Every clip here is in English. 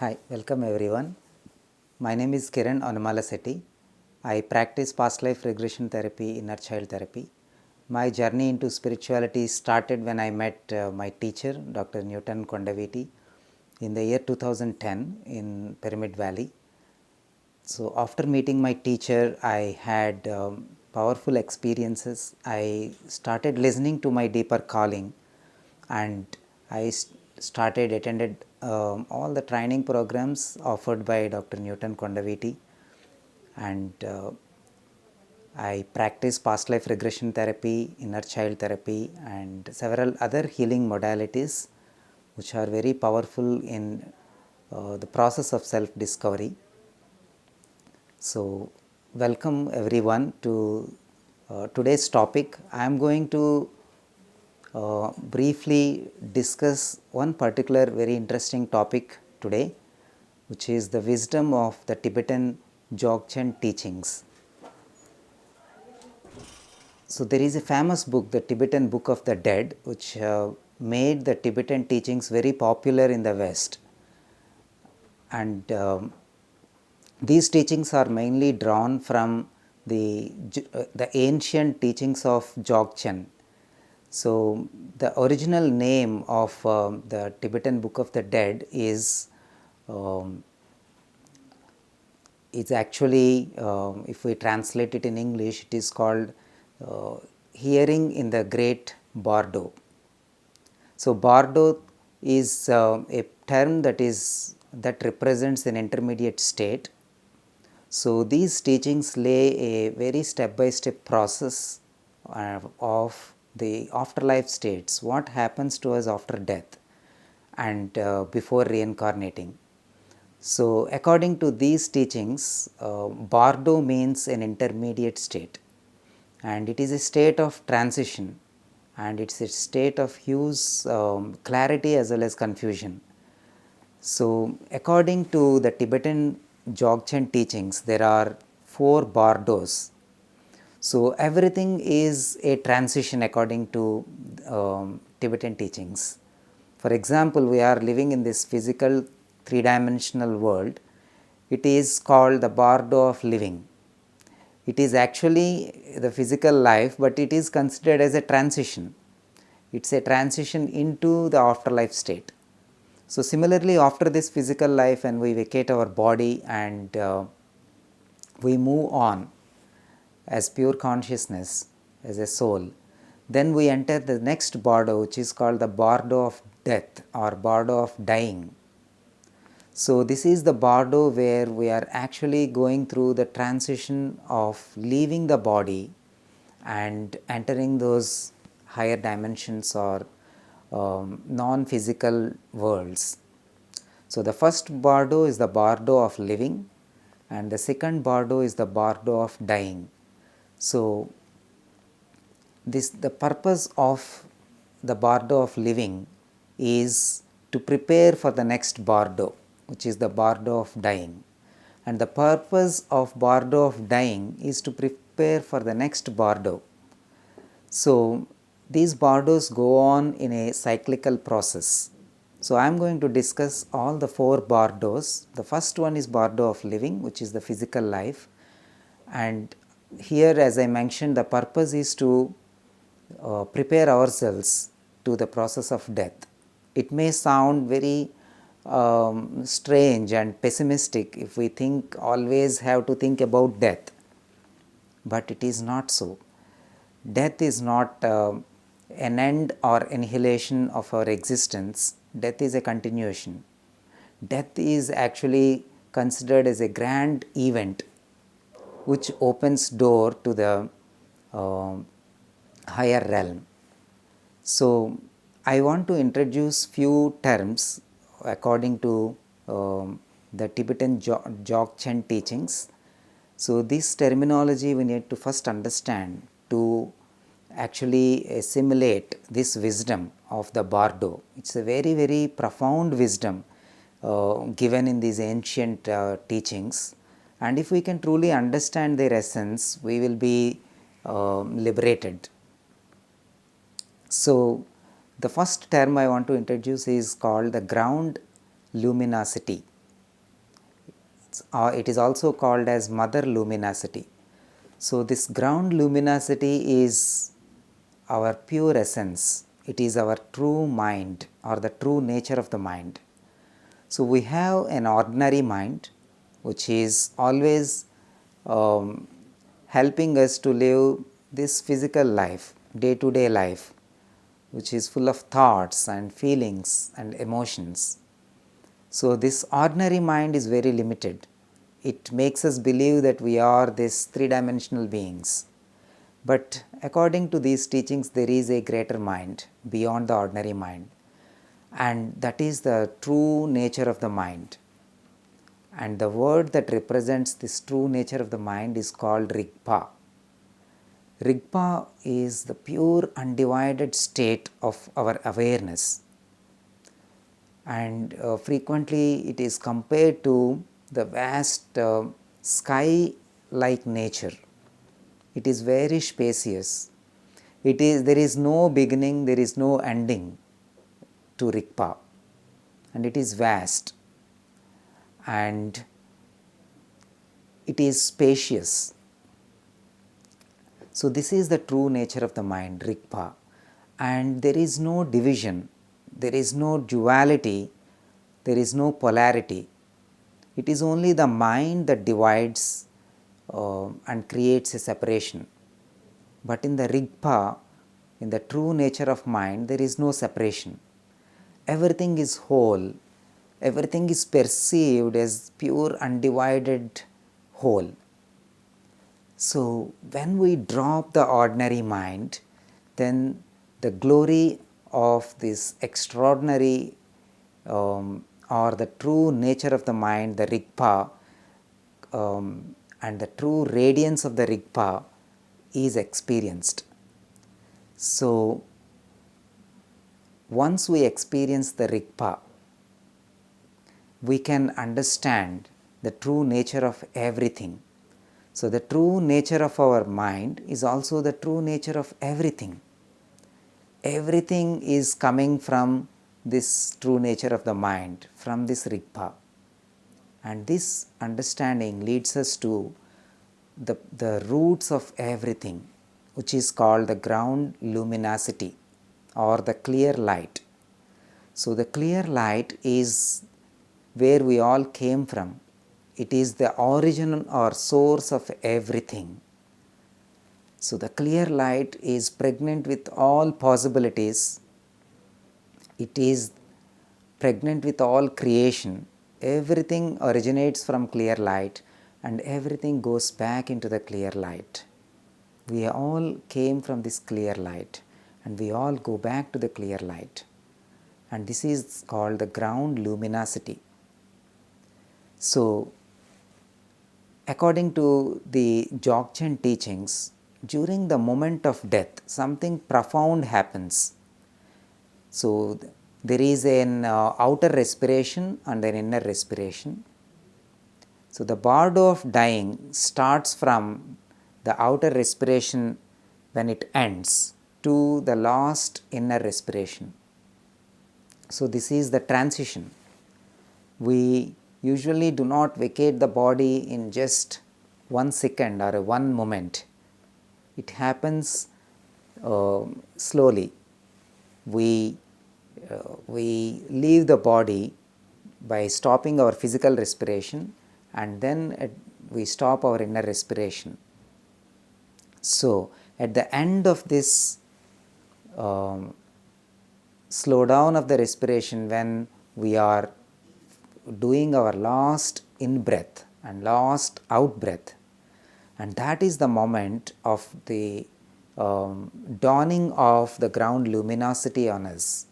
Hi, welcome everyone. My name is Kiran Anumala Setty. I practice past life regression therapy, inner child therapy. My journey into spirituality started when I met my teacher, Dr. Newton Kondaviti, in the year 2010 in Pyramid Valley. So, after meeting my teacher, I had powerful experiences. I started listening to my deeper calling, and I started attended all the training programs offered by Dr. Newton Kondaviti, and I practice past life regression therapy, inner child therapy, and several other healing modalities, which are very powerful in the process of self discovery. So, welcome everyone to today's topic. I am going to briefly discuss one particular very interesting topic today, which is the wisdom of the Tibetan Dzogchen Teachings. So, there is a famous book, the Tibetan Book of the Dead, which made the Tibetan teachings very popular in the West. And these teachings are mainly drawn from the ancient teachings of Dzogchen. So, the original name of the Tibetan Book of the Dead is actually, if we translate it in English, it is called Hearing in the Great Bardo. So, Bardo is a term that represents an intermediate state. So, these teachings lay a very step by step process of the afterlife states, what happens to us after death and before reincarnating. So, according to these teachings, Bardo means an intermediate state, and it is a state of transition, and it is a state of huge clarity as well as confusion. So, according to the Tibetan Dzogchen teachings, there are 4 Bardos. So, everything is a transition according to Tibetan teachings. For example, we are living in this physical 3-dimensional world. It is called the Bordeaux of Living. It is actually the physical life, but it is considered as a transition. It is a transition into the afterlife state. So, similarly, after this physical life, and we vacate our body and we move on as pure consciousness, as a soul, then we enter the next Bardo, which is called the Bardo of death or Bardo of dying. So, this is the Bardo where we are actually going through the transition of leaving the body and entering those higher dimensions or non-physical worlds. So, the first Bardo is the Bardo of living, and the second Bardo is the Bardo of dying. So, the purpose of the Bardo of living is to prepare for the next Bardo, which is the Bardo of dying, and the purpose of Bardo of dying is to prepare for the next Bardo. So, these Bardos go on in a cyclical process. So, I am going to discuss all the 4 Bardos. The first one is Bardo of living, which is the physical life, and here, as I mentioned, the purpose is to prepare ourselves to the process of death. It may sound very strange and pessimistic if we always have to think about death, but it is not so. Death is not an end or annihilation of our existence. Death is a continuation. Death is actually considered as a grand event which opens door to the higher realm. So, I want to introduce few terms according to the Tibetan Dzogchen teachings. So, this terminology we need to first understand to actually assimilate this wisdom of the Bardo. It is a very, very profound wisdom given in these ancient teachings, and if we can truly understand their essence, we will be liberated. So, the first term I want to introduce is called the ground luminosity. it is also called as mother luminosity. So, this ground luminosity is our pure essence, it is our true mind or the true nature of the mind. So, we have an ordinary mind which is always helping us to live this physical life, day to day life, which is full of thoughts and feelings and emotions. So, this ordinary mind is very limited. It makes us believe that we are these three-dimensional beings. But according to these teachings, there is a greater mind beyond the ordinary mind, and that is the true nature of the mind. And the word that represents this true nature of the mind is called Rigpa. Rigpa is the pure undivided state of our awareness, and frequently it is compared to the vast sky like nature. It is very spacious. There is no beginning, there is no ending to Rigpa, and it is vast and it is spacious. So, this is the true nature of the mind, Rigpa, and there is no division, there is no duality, there is no polarity. It is only the mind that divides and creates a separation. But in the Rigpa, in the true nature of mind, there is no separation. Everything is whole, everything is perceived as pure undivided whole. So, when we drop the ordinary mind, then the glory of this extraordinary or the true nature of the mind, the Rigpa, and the true radiance of the Rigpa is experienced. So, once we experience the Rigpa, we can understand the true nature of everything. So, the true nature of our mind is also the true nature of everything. Everything is coming from this true nature of the mind, from this Rigpa. And this understanding leads us to the roots of everything, which is called the ground luminosity or the clear light. So, the clear light is where we all came from. It is the origin or source of everything. So, the clear light is pregnant with all possibilities. It is pregnant with all creation. Everything originates from clear light and everything goes back into the clear light. We all came from this clear light and we all go back to the clear light. And this is called the ground luminosity. So, according to the Dzogchen Teachings, during the moment of death, something profound happens. So, there is an outer respiration and an inner respiration. So, the Bardo of dying starts from the outer respiration when it ends to the last inner respiration. So, this is the transition. We usually do not vacate the body in just 1 second or 1 moment. It happens slowly. We leave the body by stopping our physical respiration and then we stop our inner respiration. So, at the end of this slow down of the respiration, when we are doing our last in breath and last out breath, and that is the moment of the dawning of the ground luminosity on us,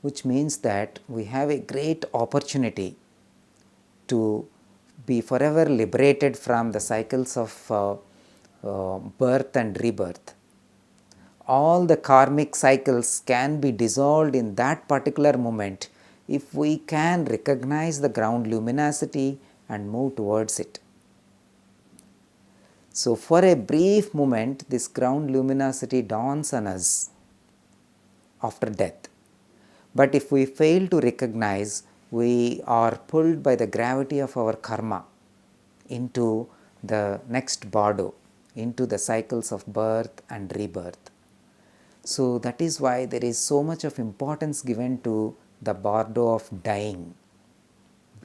which means that we have a great opportunity to be forever liberated from the cycles of birth and rebirth. All the karmic cycles can be dissolved in that particular moment if we can recognize the ground luminosity and move towards it. So, for a brief moment, this ground luminosity dawns on us after death. But if we fail to recognize, we are pulled by the gravity of our karma into the next Bardo, into the cycles of birth and rebirth. So that is why there is so much of importance given to the Bardo of dying.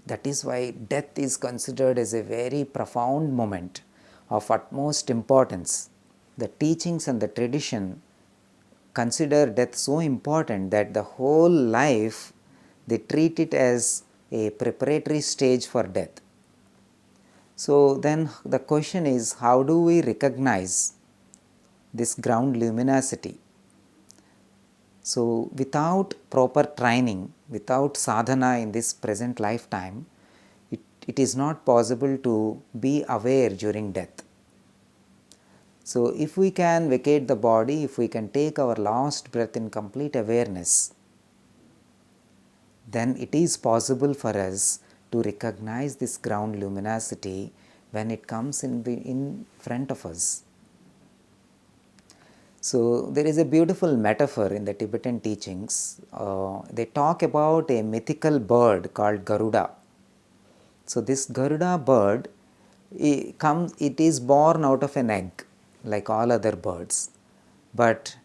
That is why death is considered as a very profound moment of utmost importance. The teachings and the tradition consider death so important that the whole life they treat it as a preparatory stage for death. So then the question is, how do we recognize this ground luminosity? So without proper training, without sadhana in this present lifetime, it is not possible to be aware during death. So if we can vacate the body, if we can take our last breath in complete awareness, then it is possible for us to recognize this ground luminosity when it comes in front of us. So there is a beautiful metaphor in the Tibetan teachings. They talk about a mythical bird called Garuda. So this Garuda bird, it is born out of an egg like all other birds. But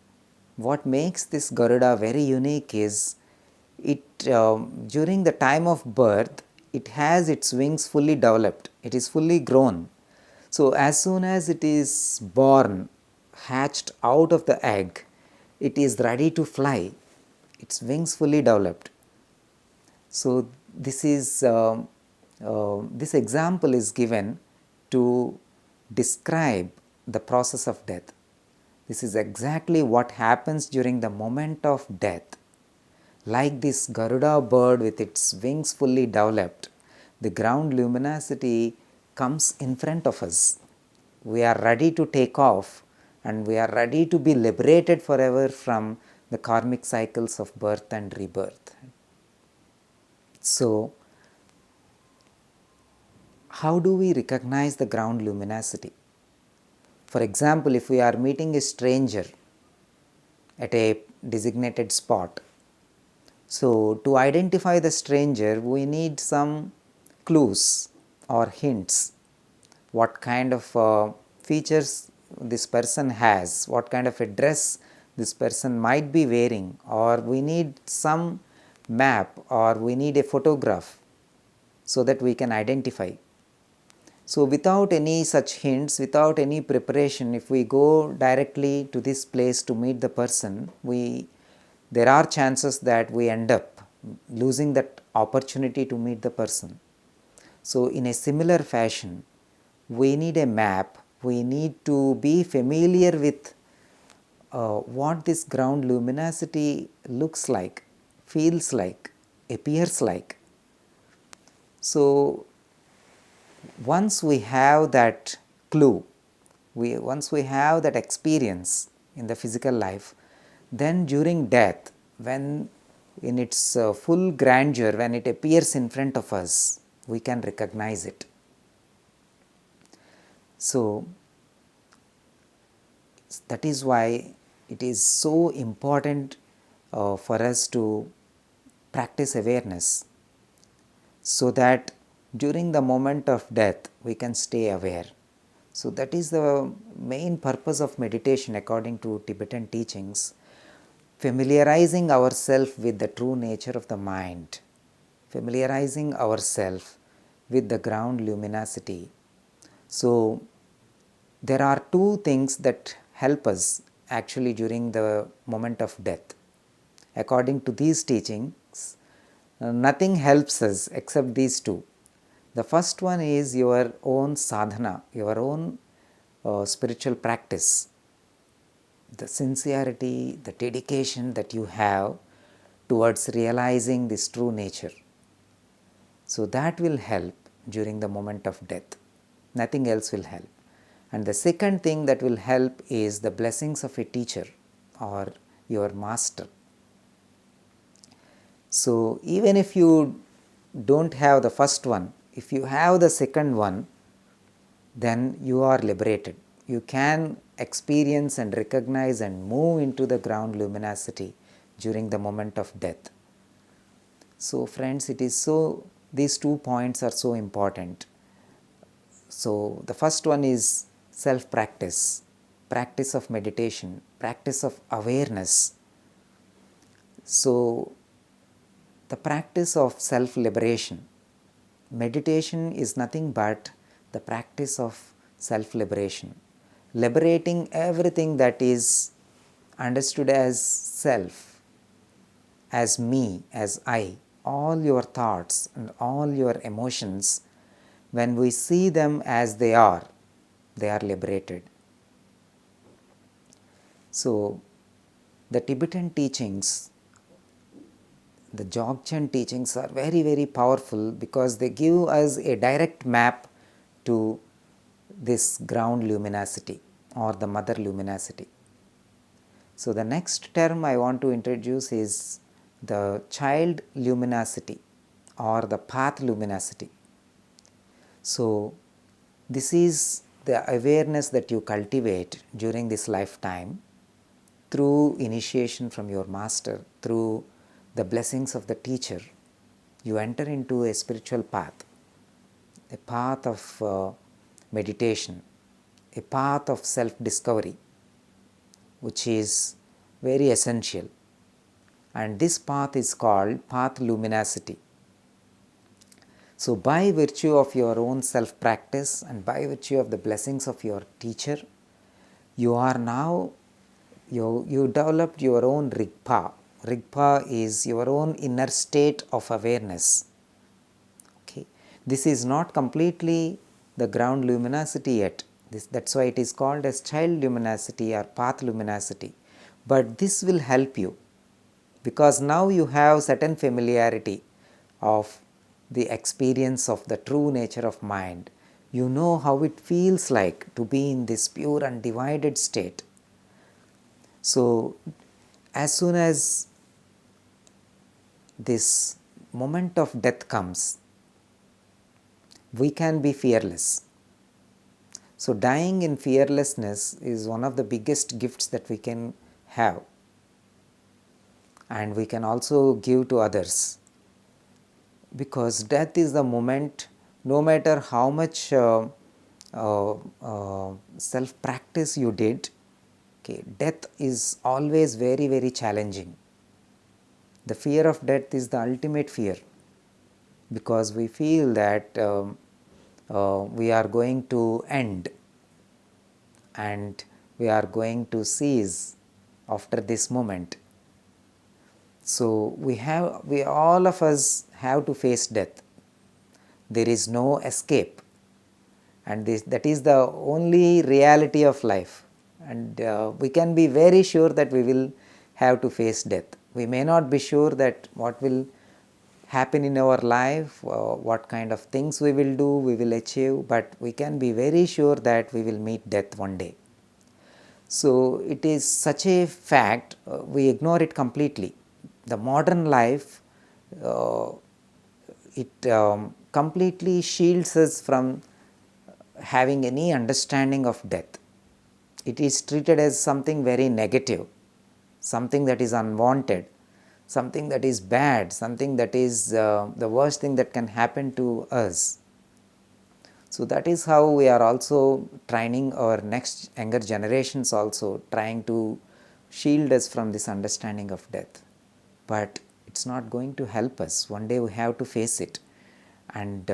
what makes this Garuda very unique is during the time of birth, it has its wings fully developed, it is fully grown. So as soon as it is born, hatched out of the egg, it is ready to fly, its wings fully developed. So this example is given to describe the process of death. This is exactly what happens during the moment of death. Like this Garuda bird with its wings fully developed, the ground luminosity comes in front of us. We are ready to take off and we are ready to be liberated forever from the karmic cycles of birth and rebirth. So, how do we recognize the ground luminosity? For example, if we are meeting a stranger at a designated spot, so to identify the stranger, we need some clues or hints. What kind of features this person has, what kind of a dress this person might be wearing, or we need some map or we need a photograph so that we can identify. So without any such hints, without any preparation, if we go directly to this place to meet the person, there are chances that we end up losing that opportunity to meet the person. So in a similar fashion, we need a map, we need to be familiar with what this ground luminosity looks like, feels like, appears like. So once we have that clue, once we have that experience in the physical life, then during death, when in its full grandeur, when it appears in front of us, we can recognize it. So that is why it is so important for us to practice awareness, so that during the moment of death we can stay aware. So that is the main purpose of meditation according to Tibetan teachings, familiarizing ourselves with the true nature of the mind, familiarizing ourselves with the ground luminosity. So there are two things that help us actually during the moment of death. According to these teachings, nothing helps us except these two. The first one is your own sadhana, your own spiritual practice, the sincerity, the dedication that you have towards realizing this true nature. So that will help during the moment of death. Nothing else will help. And the second thing that will help is the blessings of a teacher or your master. So even if you don't have the first one, if you have the second one, then you are liberated. You can experience and recognize and move into the ground luminosity during the moment of death. So friends, these 2 points are so important. So the first one is self-practice, practice of meditation, practice of awareness. So the practice of self-liberation. Meditation is nothing but the practice of self-liberation, liberating everything that is understood as self, as me, as I, all your thoughts and all your emotions. When we see them as they are liberated. So the Tibetan teachings, the Dzogchen teachings are very, very powerful because they give us a direct map to this ground luminosity or the mother luminosity. So the next term I want to introduce is the child luminosity or the path luminosity. So this is the awareness that you cultivate during this lifetime through initiation from your master, through the blessings of the teacher. You enter into a spiritual path, a path of meditation, a path of self-discovery, which is very essential. And this path is called path luminosity. So by virtue of your own self-practice and by virtue of the blessings of your teacher, you are now, you developed your own Rigpa. Rigpa is your own inner state of awareness. Okay. This is not completely the ground luminosity yet. That's why it is called as child luminosity or path luminosity. But this will help you because now you have certain familiarity of the experience of the true nature of mind. You know how it feels like to be in this pure undivided state. So as soon as this moment of death comes, we can be fearless. So dying in fearlessness is one of the biggest gifts that we can have, and we can also give to others, because death is the moment, no matter how much self practice you did, okay, death is always very, very challenging. The fear of death is the ultimate fear, because we feel that we are going to end and we are going to cease after this moment. So we all of us have to face death. There is no escape, and that is the only reality of life. And we can be very sure that we will have to face death. We may not be sure that what will happen in our life, what kind of things we will do, we will achieve, but we can be very sure that we will meet death one day. So it is such a fact, we ignore it completely. The modern life, it completely shields us from having any understanding of death. It is treated as something very negative, something that is unwanted, something that is bad, something that is the worst thing that can happen to us. So that is how we are also training our next younger generations, also trying to shield us from this understanding of death. But it's not going to help us. One day we have to face it. And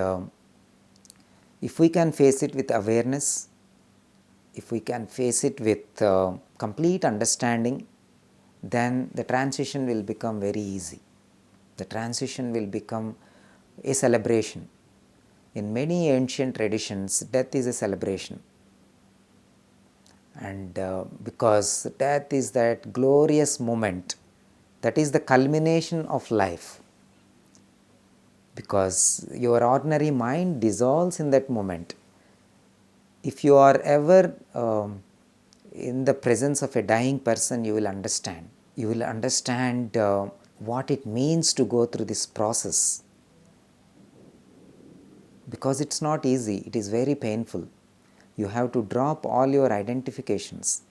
if we can face it with awareness, if we can face it with complete understanding, then the transition will become very easy. The transition will become a celebration. In many ancient traditions, death is a celebration. And because death is that glorious moment, that is the culmination of life. Because your ordinary mind dissolves in that moment. If you are ever in the presence of a dying person, you will understand. You will understand what it means to go through this process. Because it's not easy, it is very painful. You have to drop all your identifications.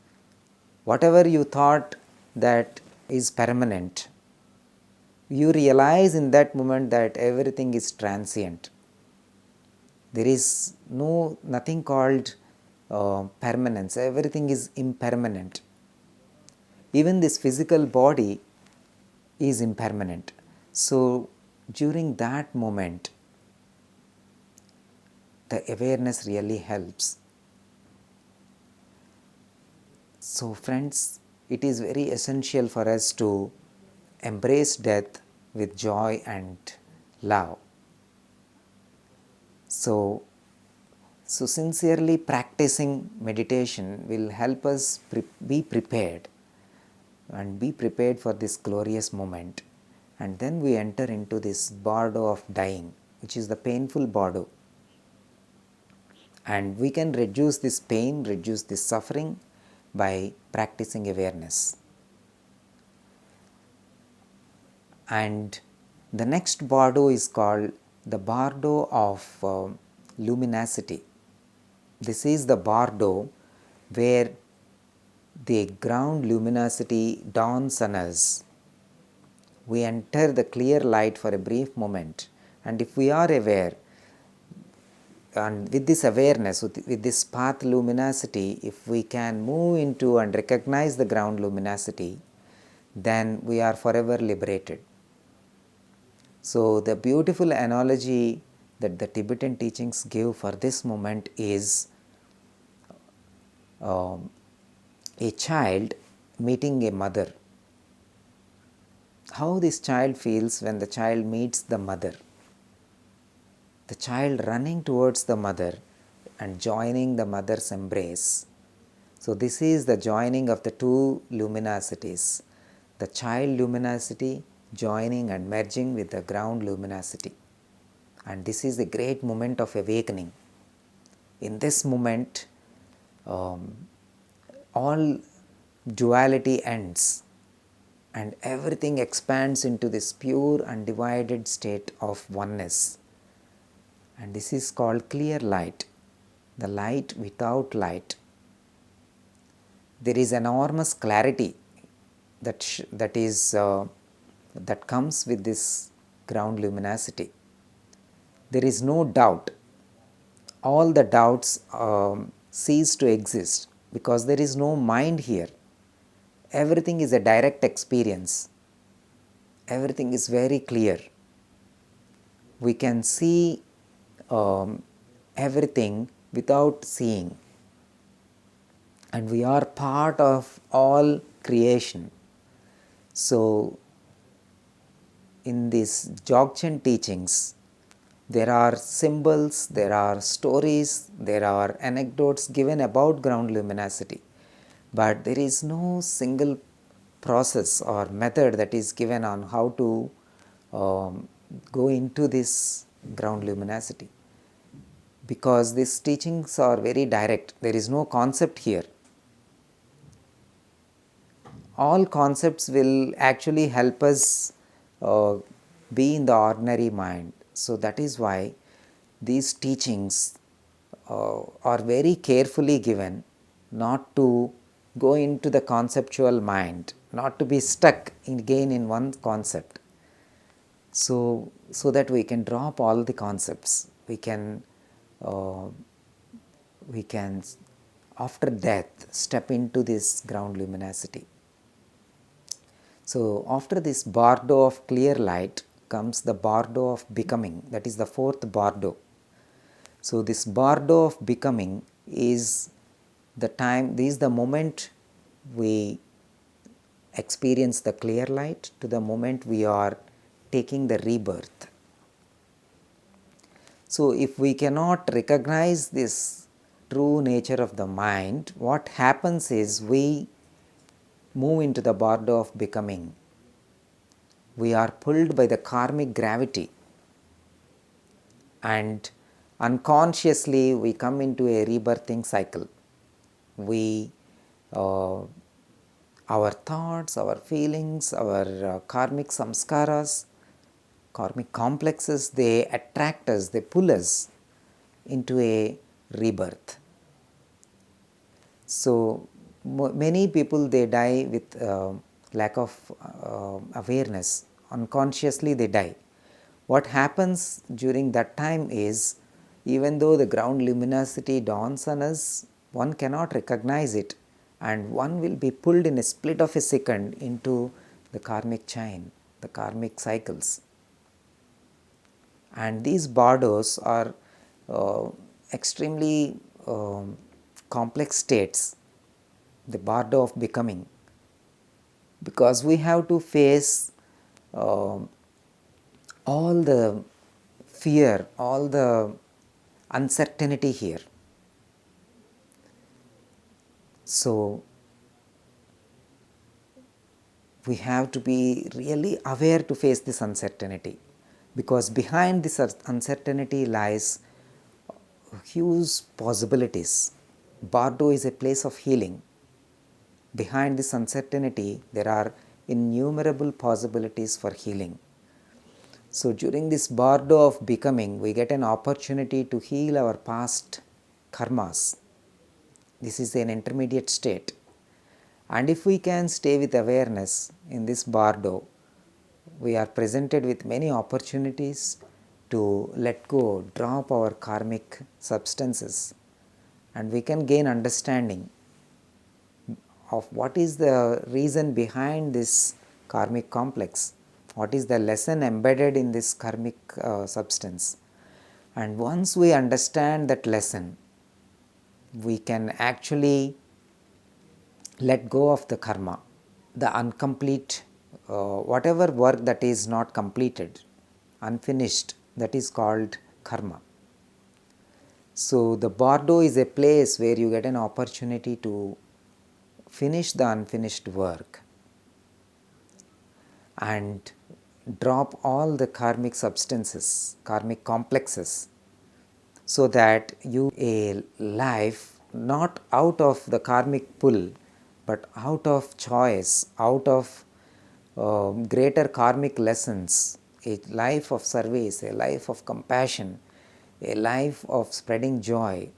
Whatever you thought that is permanent, you realize in that moment that everything is transient. There is nothing called permanence. Everything is impermanent. Even this physical body is impermanent. So during that moment, the awareness really helps. So friends, it is very essential for us to embrace death with joy and love. So sincerely practicing meditation will help us be prepared for this glorious moment. And then we enter into this Bardo of dying, which is the painful Bardo. And we can reduce this pain, reduce this suffering by practicing awareness. And the next Bardo is called the Bardo of Luminosity. This is the Bardo where the ground luminosity dawns on us. We enter the clear light for a brief moment, and if we are aware, and with this awareness, with this path luminosity, if we can move into and recognize the ground luminosity, then we are forever liberated. So the beautiful analogy that the Tibetan teachings give for this moment is a child meeting a mother. How this child feels when the child meets the mother. The child running towards the mother and joining the mother's embrace. So this is the joining of the two luminosities, the child luminosity joining and merging with the ground luminosity. And this is a great moment of awakening. In this moment, all duality ends and everything expands into this pure undivided state of oneness. And this is called clear light, the light without light. There is enormous clarity that comes with this ground luminosity. There is no doubt. All the doubts cease to exist because there is no mind here. Everything is a direct experience. Everything is very clear. We can see everything without seeing. And we are part of all creation. So, in these Dzogchen teachings, there are symbols, there are stories, there are anecdotes given about ground luminosity. But there is no single process or method that is given on how to go into this ground luminosity. Because these teachings are very direct, there is no concept here. All concepts will actually help us be in the ordinary mind. So that is why these teachings are very carefully given, not to go into the conceptual mind, not to be stuck again in one concept. So that we can drop all the concepts. We can after death step into this ground luminosity. So after this Bardo of clear light comes the Bardo of becoming, that is the fourth Bardo. So this Bardo of becoming is the moment we experience the clear light to the moment we are taking the rebirth. So if we cannot recognize this true nature of the mind, what happens is we move into the Bardo of becoming. We are pulled by the karmic gravity, and unconsciously we come into a rebirthing cycle. Our thoughts, our feelings, our karmic samskaras, karmic complexes, they attract us, they pull us into a rebirth. So many people, they die with lack of awareness unconsciously they die. What happens during that time is, even though the ground luminosity dawns on us, one cannot recognize it, and one will be pulled in a split of a second into the karmic chain, the karmic cycles. And these bardos are extremely complex states, the bardo of becoming, because we have to face all the fear, all the uncertainty here. So, we have to be really aware to face this uncertainty, because behind this uncertainty lies huge possibilities. Bardo is a place of healing. Behind this uncertainty, there are innumerable possibilities for healing. So, during this Bardo of becoming, we get an opportunity to heal our past karmas. This is an intermediate state. And if we can stay with awareness in this Bardo, we are presented with many opportunities to let go, drop our karmic substances, and we can gain understanding of what is the reason behind this karmic complex, what is the lesson embedded in this karmic substance. And once we understand that lesson, we can actually let go of the karma, the incomplete, whatever work that is not completed, unfinished, that is called karma. So, the Bardo is a place where you get an opportunity to finish the unfinished work and drop all the karmic substances, karmic complexes, so that you a life not out of the karmic pull, but out of choice, out of greater karmic lessons, a life of service, a life of compassion, a life of spreading joy.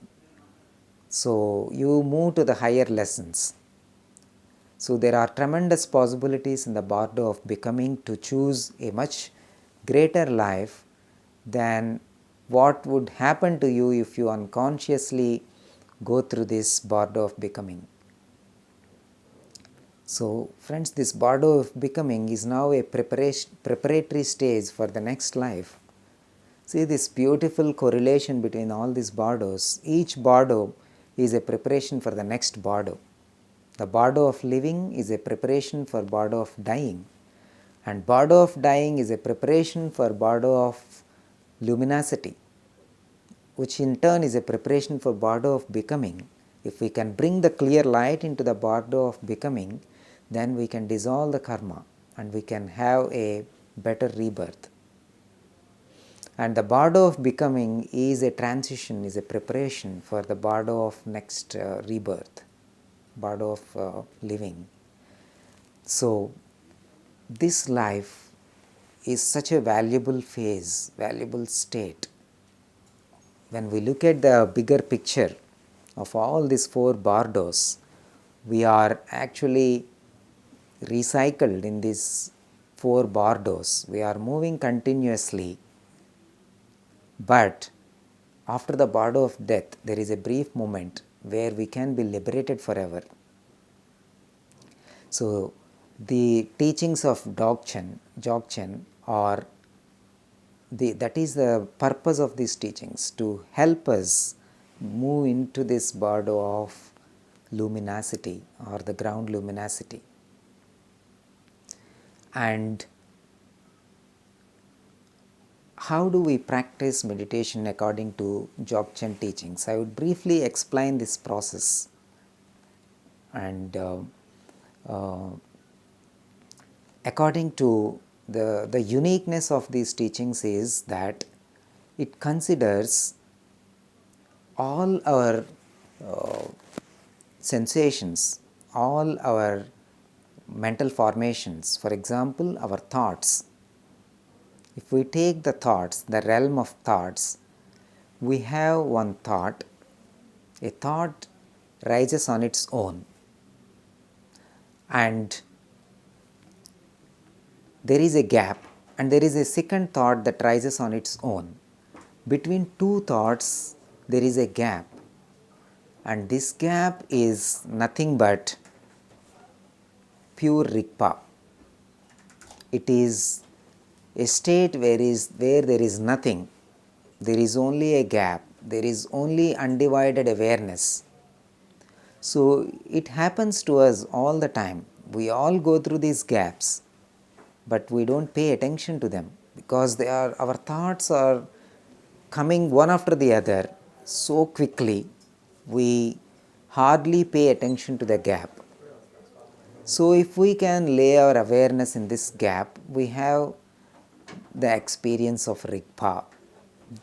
So, you move to the higher lessons. So, there are tremendous possibilities in the Bardo of becoming to choose a much greater life than what would happen to you if you unconsciously go through this Bardo of becoming. So, friends, this Bardo of becoming is now a preparatory stage for the next life. See this beautiful correlation between all these Bardos. Each Bardo is a preparation for the next Bardo. The Bardo of living is a preparation for Bardo of dying, and Bardo of dying is a preparation for Bardo of luminosity, which in turn is a preparation for Bardo of becoming. If we can bring the clear light into the Bardo of becoming, then we can dissolve the karma and we can have a better rebirth. And the Bardo of becoming is a transition, is a preparation for the Bardo of next rebirth, Bardo of living. So, this life is such a valuable phase, valuable state. When we look at the bigger picture of all these four Bardos, we are actually recycled in these four Bardos. We are moving continuously, but after the Bardo of death, there is a brief moment where we can be liberated forever. So, the teachings of Dzogchen are that is the purpose of these teachings, to help us move into this Bardo of luminosity or the ground luminosity. And how do we practice meditation according to Dzogchen teachings? I would briefly explain this process. And according to the uniqueness of these teachings is that it considers all our sensations, all our mental formations, for example, our thoughts. If we take the thoughts, the realm of thoughts, we have one thought. A thought rises on its own, and there is a gap and there is a second thought that rises on its own. Between two thoughts there is a gap, and this gap is nothing but pure Rigpa. It is a state where there is nothing, there is only a gap, there is only undivided awareness. So it happens to us all the time. We all go through these gaps, but we don't pay attention to them because our thoughts are coming one after the other so quickly, we hardly pay attention to the gap. So if we can lay our awareness in this gap, we have the experience of Rigpa.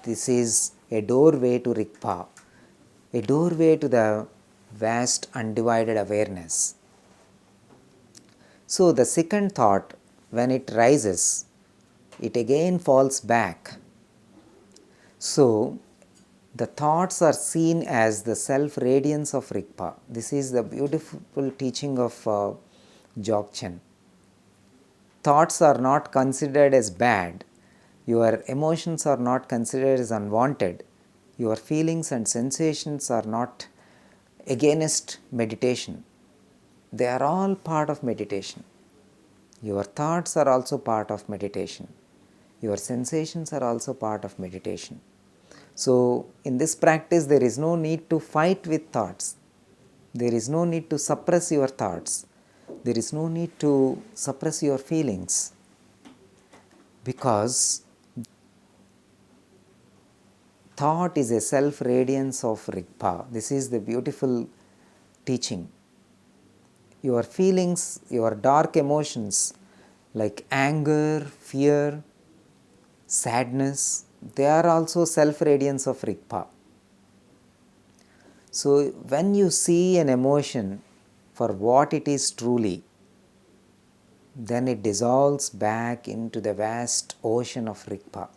This is a doorway to Rigpa, a doorway to the vast undivided awareness. So the second thought, when it rises, it again falls back. So the thoughts are seen as the self-radiance of Rigpa. This is the beautiful teaching of Jochen. Thoughts are not considered as bad. Your emotions are not considered as unwanted. Your feelings and sensations are not against meditation. They are all part of meditation. Your thoughts are also part of meditation. Your sensations are also part of meditation. So, in this practice, there is no need to fight with thoughts. There is no need to suppress your thoughts. There is no need to suppress your feelings, because thought is a self-radiance of Rigpa. This is the beautiful teaching. Your feelings, your dark emotions like anger, fear, sadness, they are also self-radiance of Rigpa. So, when you see an emotion for what it is truly, then it dissolves back into the vast ocean of Rigpa.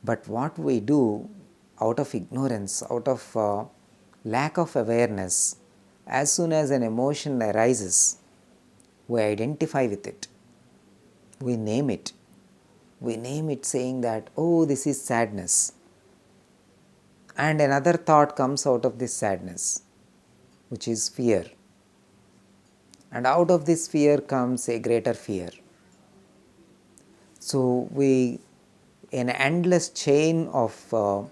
But what we do out of ignorance, out of lack of awareness, as soon as an emotion arises, we identify with it. We name it. We name it saying that, oh, this is sadness. And another thought comes out of this sadness, which is fear. And out of this fear comes a greater fear. So an endless chain of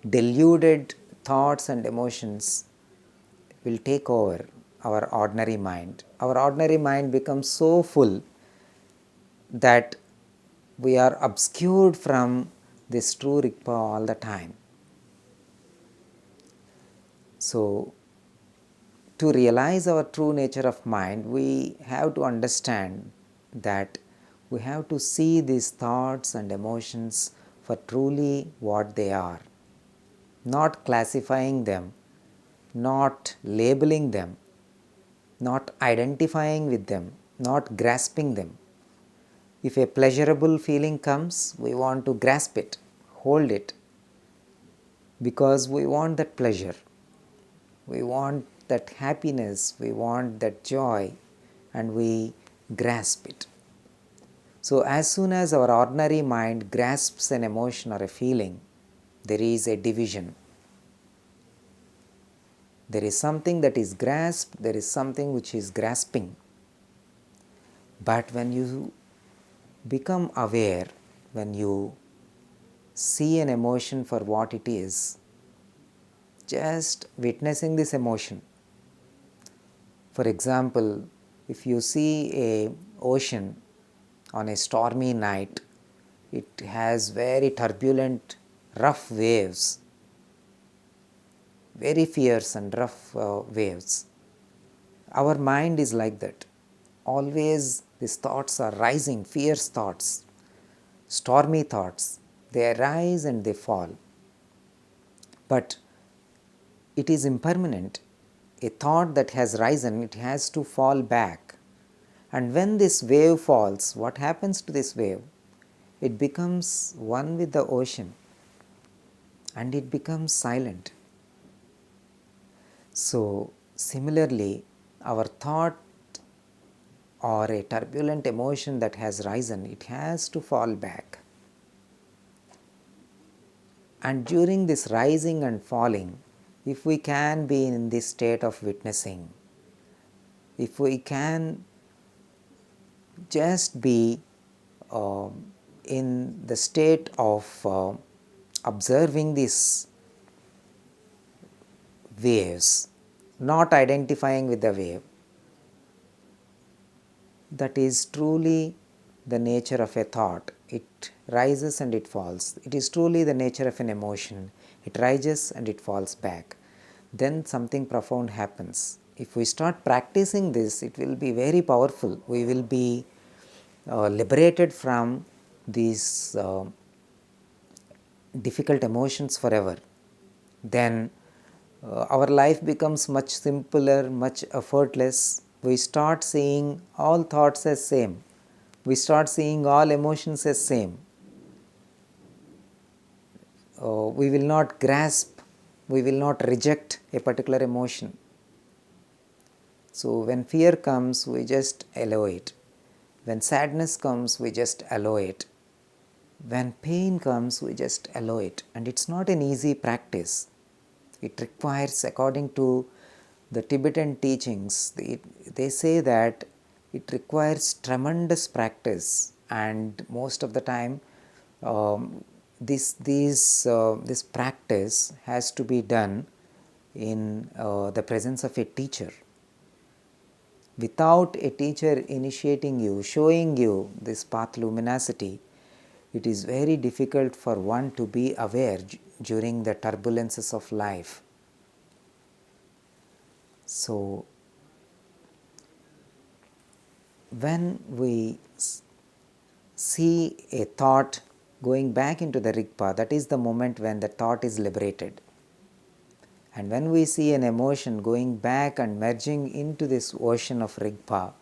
deluded thoughts and emotions will take over our ordinary mind. Our ordinary mind becomes so full that we are obscured from this true Rigpa all the time. So, to realize our true nature of mind, we have to understand that we have to see these thoughts and emotions for truly what they are, not classifying them, not labeling them, not identifying with them, not grasping them. If a pleasurable feeling comes, we want to grasp it, hold it, because we want that pleasure, we want that happiness, we want that joy, and we grasp it. So, as soon as our ordinary mind grasps an emotion or a feeling, there is a division. There is something that is grasped, there is something which is grasping. But when you become aware, when you see an emotion for what it is, just witnessing this emotion. For example, if you see an ocean on a stormy night, it has very turbulent, rough waves, very fierce and rough waves. Our mind is like that. Always these thoughts are rising, fierce thoughts, stormy thoughts. They arise and they fall. But it is impermanent. A thought that has risen, it has to fall back. And when this wave falls, what happens to this wave? It becomes one with the ocean and it becomes silent. So, similarly, our thought or a turbulent emotion that has risen, it has to fall back. And during this rising and falling, if we can be in this state of witnessing, if we can just be in the state of observing these waves, not identifying with the wave, that is truly the nature of a thought. It rises and it falls. It is truly the nature of an emotion. It rises and it falls back. Then something profound happens. If we start practicing this, it will be very powerful. We will be liberated from these difficult emotions forever. Then our life becomes much simpler, much effortless. We start seeing all thoughts as same. We start seeing all emotions as same. We will not grasp, we will not reject a particular emotion. So when fear comes, we just allow it. When sadness comes, we just allow it. When pain comes, we just allow it. And it's not an easy practice. It requires, according to the Tibetan teachings, they say that it requires tremendous practice, and most of the time this practice has to be done in the presence of a teacher. Without a teacher initiating you, showing you this path luminosity, it is very difficult for one to be aware during the turbulences of life. So, when we see a thought going back into the Rigpa, that is the moment when the thought is liberated. And when we see an emotion going back and merging into this ocean of Rigpa,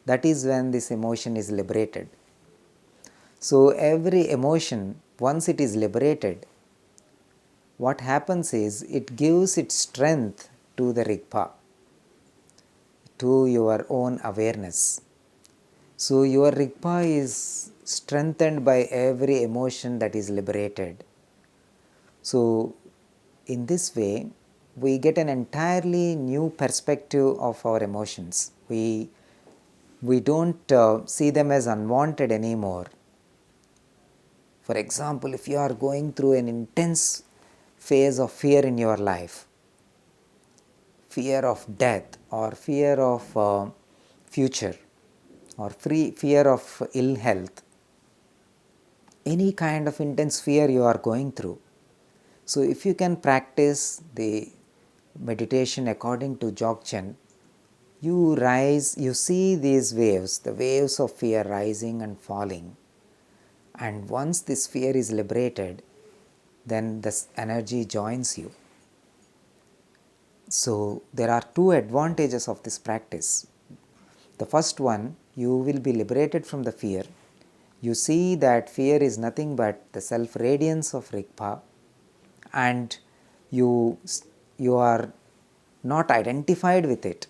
that is when this emotion is liberated. So, every emotion, once it is liberated, what happens is it gives its strength to the Rigpa, to your own awareness. So, your Rigpa is strengthened by every emotion that is liberated. So, in this way, we get an entirely new perspective of our emotions. We don't see them as unwanted anymore. For example, if you are going through an intense phase of fear in your life, fear of death or fear of future or fear of ill health, any kind of intense fear you are going through. So, if you can practice the meditation according to Jochen, you see these waves, the waves of fear rising and falling. And once this fear is liberated, then this energy joins you. So, there are two advantages of this practice. The first one, you will be liberated from the fear. You see that fear is nothing but the self-radiance of Rigpa, and you are not identified with it.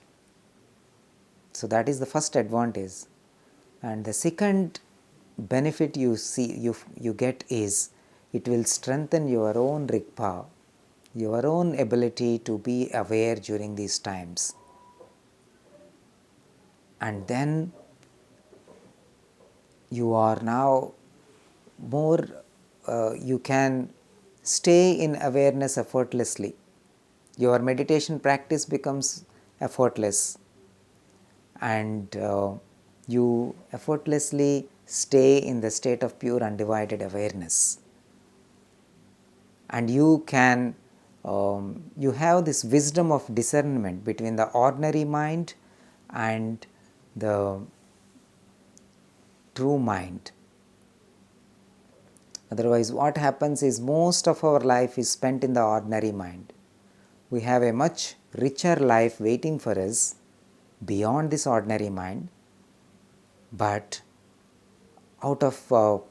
So, that is the first advantage. And the second benefit you get is it will strengthen your own Rigpa, your own ability to be aware during these times. And then you are now more, you can stay in awareness effortlessly. Your meditation practice becomes effortless, and you effortlessly stay in the state of pure undivided awareness. And you can, you have this wisdom of discernment between the ordinary mind and the true mind. Otherwise, what happens is most of our life is spent in the ordinary mind. We have a much richer life waiting for us beyond this ordinary mind, but out of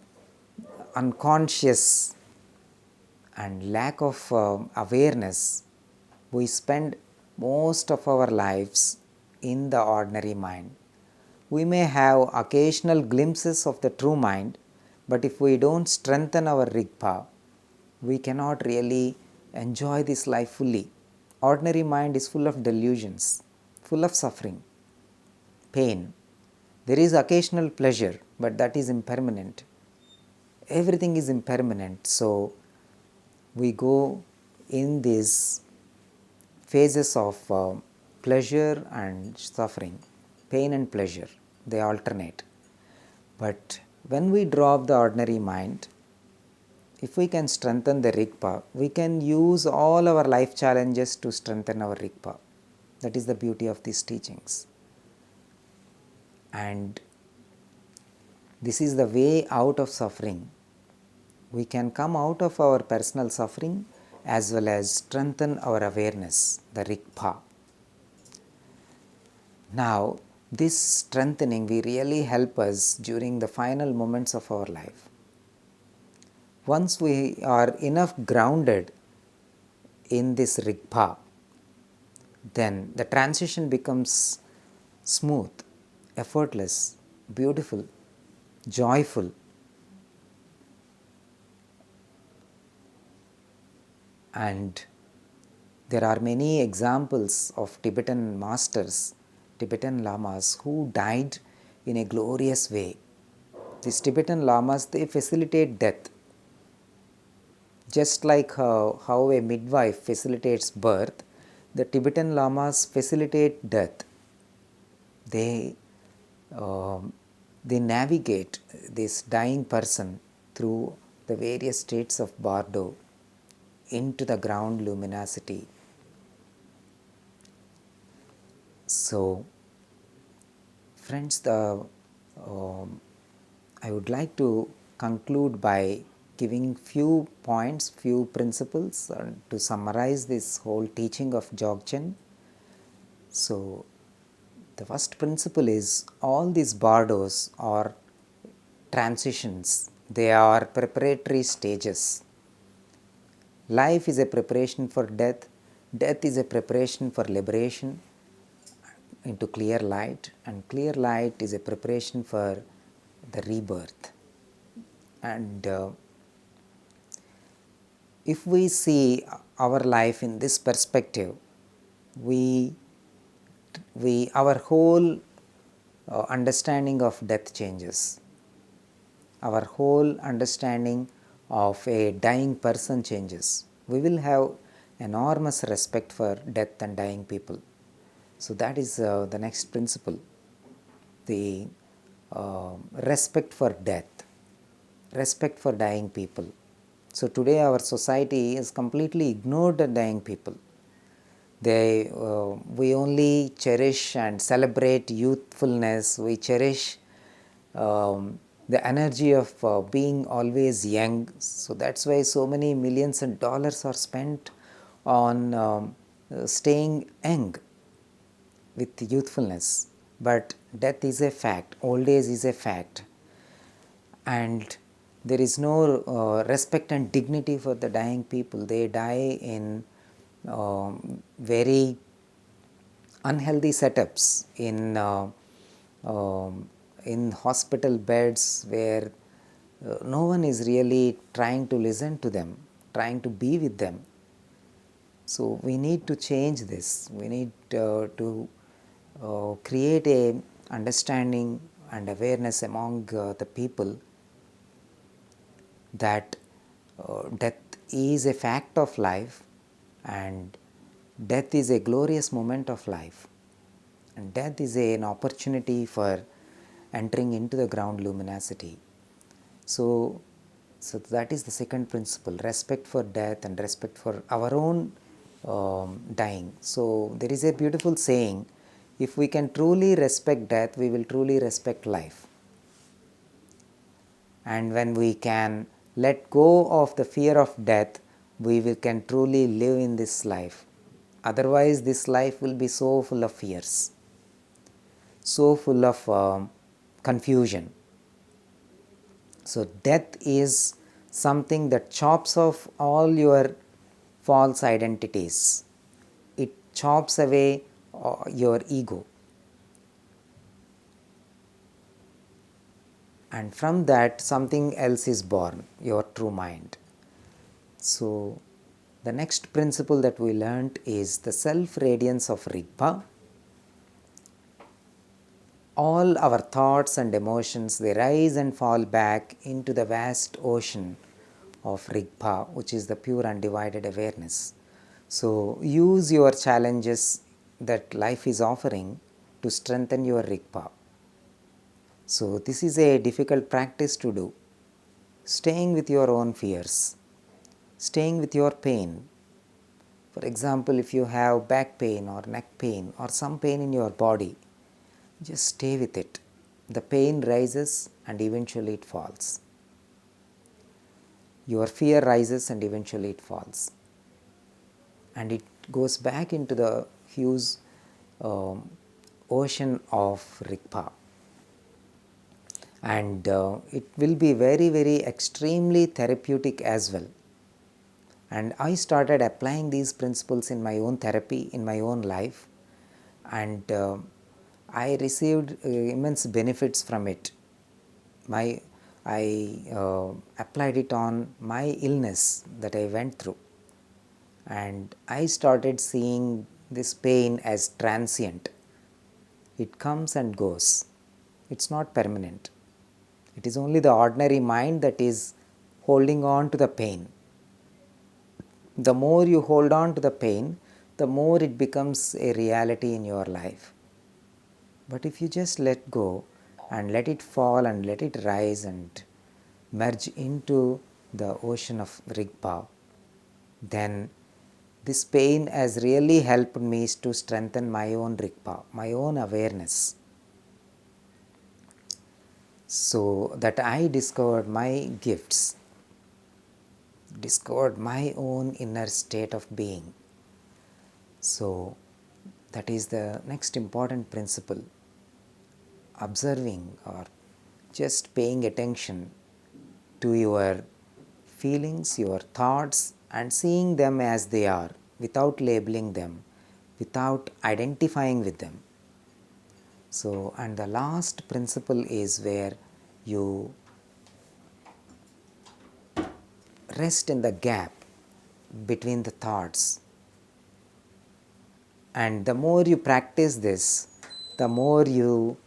unconscious and lack of awareness, we spend most of our lives in the ordinary mind. We may have occasional glimpses of the true mind, but if we don't strengthen our Rigpa, we cannot really enjoy this life fully. Ordinary mind is full of delusions, full of suffering, pain. There is occasional pleasure, but that is impermanent. Everything is impermanent. So we go in these phases of pleasure and suffering, pain and pleasure, they alternate. But when we drop the ordinary mind, if we can strengthen the Rigpa, we can use all our life challenges to strengthen our Rigpa. That is the beauty of these teachings. And this is the way out of suffering. We can come out of our personal suffering as well as strengthen our awareness, the Rigpa. Now, this strengthening will really help us during the final moments of our life. Once we are enough grounded in this Rigpa, then the transition becomes smooth, effortless, beautiful, joyful. And there are many examples of Tibetan masters, Tibetan lamas who died in a glorious way. These Tibetan lamas, they facilitate death. Just like how a midwife facilitates birth, the Tibetan lamas facilitate death. They navigate this dying person through the various states of Bardo into the ground luminosity. So, friends, I would like to conclude by giving few points, few principles to summarize this whole teaching of Dzogchen. So, the first principle is all these bardos are transitions, they are preparatory stages. Life is a preparation for death, death is a preparation for liberation into clear light, and clear light is a preparation for the rebirth. And if we see our life in this perspective, our whole understanding of death changes. Our whole understanding of a dying person changes. We will have enormous respect for death and dying people. So that is the next principle, the respect for death, respect for dying people. So today our society has completely ignored the dying people. We only cherish and celebrate youthfulness. We cherish the energy of being always young. So that's why so many millions of dollars are spent on staying young with youthfulness. But death is a fact, old age is a fact, and there is no respect and dignity for the dying people. They die in very unhealthy setups, in hospital beds where no one is really trying to listen to them, trying to be with them. So we need to change this. We need to create a understanding and awareness among the people that death is a fact of life, and death is a glorious moment of life, and death is an opportunity for entering into the ground luminosity. So that is the second principle, respect for death and respect for our own dying. So there is a beautiful saying, if we can truly respect death, we will truly respect life. And when we can let go of the fear of death, we can truly live in this life. Otherwise, this life will be so full of fears, so full of confusion. So death is something that chops off all your false identities. It chops away your ego. and from that something else is born, your true mind. So, the next principle that we learnt is the self-radiance of Rigpa. All our thoughts and emotions, they rise and fall back into the vast ocean of Rigpa, which is the pure undivided awareness. So, use your challenges that life is offering to strengthen your Rigpa. So, this is a difficult practice to do. Staying with your own fears, staying with your pain. For example, if you have back pain or neck pain or some pain in your body, just stay with it. The pain rises and eventually it falls. Your fear rises and eventually it falls. And it goes back into the huge ocean of Rigpa. And it will be very, very extremely therapeutic as well. And I started applying these principles in my own therapy, in my own life, and I received immense benefits from it. I applied it on my illness that I went through, and I started seeing this pain as transient. It comes and goes. It's not permanent. It is only the ordinary mind that is holding on to the pain. The more you hold on to the pain, the more it becomes a reality in your life. But if you just let go and let it fall and let it rise and merge into the ocean of Rigpa, then this pain has really helped me to strengthen my own Rigpa, my own awareness. So that I discovered my gifts, discovered my own inner state of being. So that is the next important principle. Observing or just paying attention to your feelings, your thoughts, and seeing them as they are without labeling them, without identifying with them. So, and the last principle is where you rest in the gap between the thoughts. And the more you practice this, the more you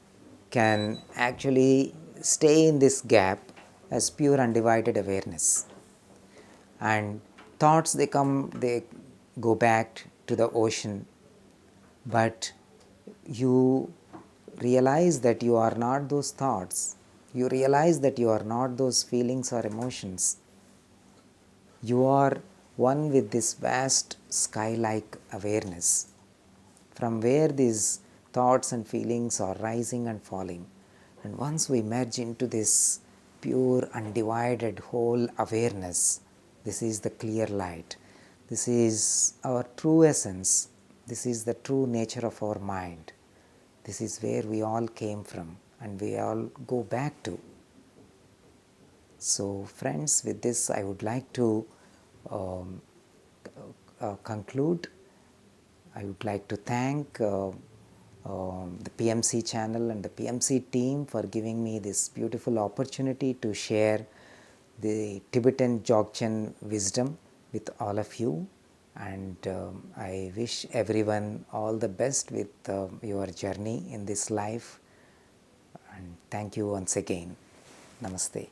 can actually stay in this gap as pure undivided awareness. And thoughts, they go back to the ocean, but you realize that you are not those thoughts. You realize that you are not those feelings or emotions. You are one with this vast sky-like awareness, from where these thoughts and feelings are rising and falling. And once we merge into this pure, undivided, whole awareness, this is the clear light. This is our true essence. This is the true nature of our mind. This is where we all came from and we all go back to. So, friends, with this I would like to conclude. I would like to thank the PMC channel and the PMC team for giving me this beautiful opportunity to share the Tibetan Dzogchen wisdom with all of you. And I wish everyone all the best with your journey in this life. And thank you once again. Namaste.